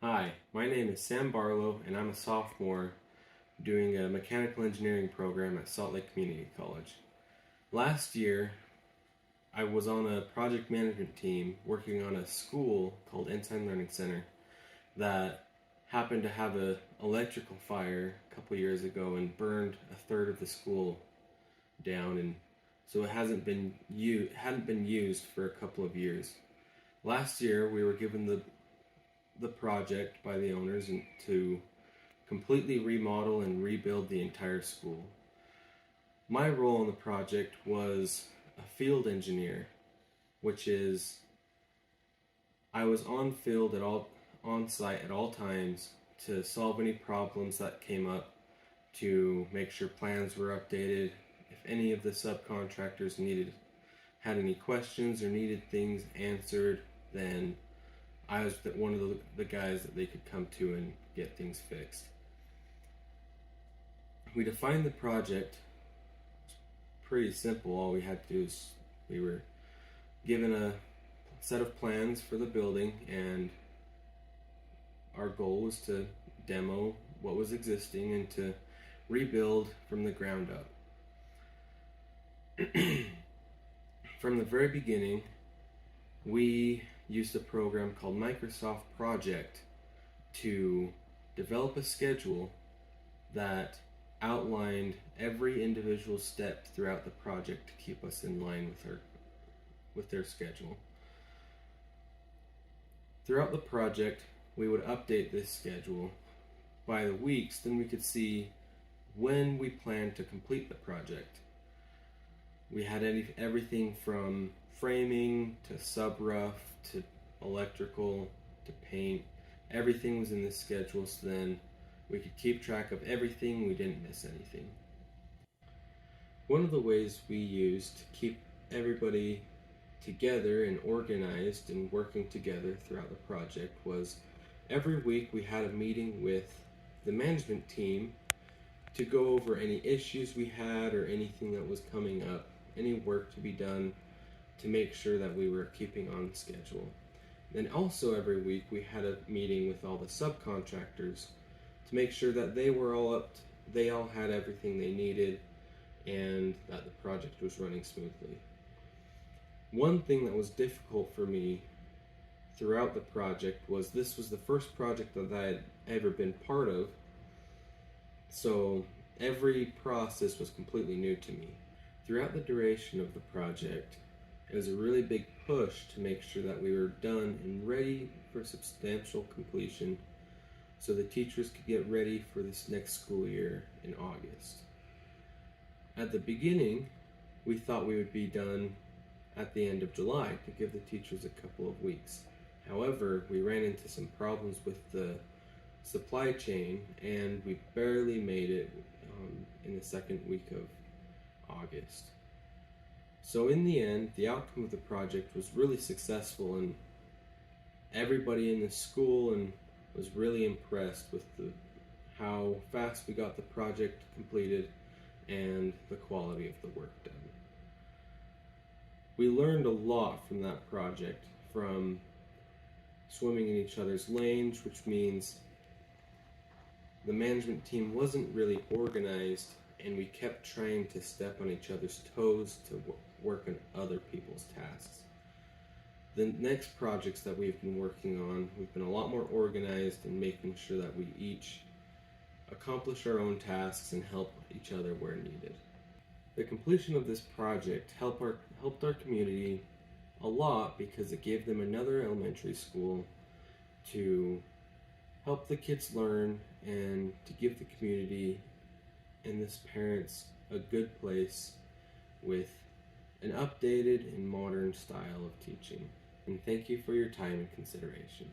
Hi, my name is Sam Barlow and I'm a sophomore doing a mechanical engineering program at Salt Lake Community College. Last year, I was on a project management team working on a school called Ensign Learning Center that happened to have an electrical fire a couple years ago and burned a third of the school down, and so it hadn't been used for a couple of years. Last year, we were given the project by the owners and to completely remodel and rebuild the entire school. My role in the project was a field engineer, which is I was on site at all times to solve any problems that came up, to make sure plans were updated. If any of the subcontractors had any questions or needed things answered, then I was one of the guys that they could come to and get things fixed. We defined the project. Pretty simple. All we had to do is we were given a set of plans for the building, and our goal was to demo what was existing and to rebuild from the ground up. From the very beginning, we used a program called Microsoft Project to develop a schedule that outlined every individual step throughout the project to keep us in line with their schedule. Throughout the project, we would update this schedule by the weeks, then we could see when we planned to complete the project. We had everything from framing to sub-rough to electrical to paint. Everything was in this schedule, so then we could keep track of everything, we didn't miss anything. One of the ways we used to keep everybody together and organized and working together throughout the project was every week we had a meeting with the management team to go over any issues we had or anything that was coming up, any work to be done to make sure that we were keeping on schedule. Then also every week we had a meeting with all the subcontractors to make sure that they all had everything they needed and that the project was running smoothly. One thing that was difficult for me throughout the project was this was the first project that I had ever been part of, so every process was completely new to me. Throughout the duration of the project, it was a really big push to make sure that we were done and ready for substantial completion so the teachers could get ready for this next school year in August. At the beginning, we thought we would be done at the end of July to give the teachers a couple of weeks. However, we ran into some problems with the supply chain and we barely made it in the second week of August. So in the end, the outcome of the project was really successful, and everybody in the school was really impressed with how fast we got the project completed and the quality of the work done. We learned a lot from that project, from swimming in each other's lanes, which means the management team wasn't really organized and we kept trying to step on each other's toes to work on other people's tasks. The next projects that we've been working on, we've been a lot more organized and making sure that we each accomplish our own tasks and help each other where needed. The completion of this project helped our community a lot because it gave them another elementary school to help the kids learn and to give the community and its parents a good place with an updated and modern style of teaching. And thank you for your time and consideration.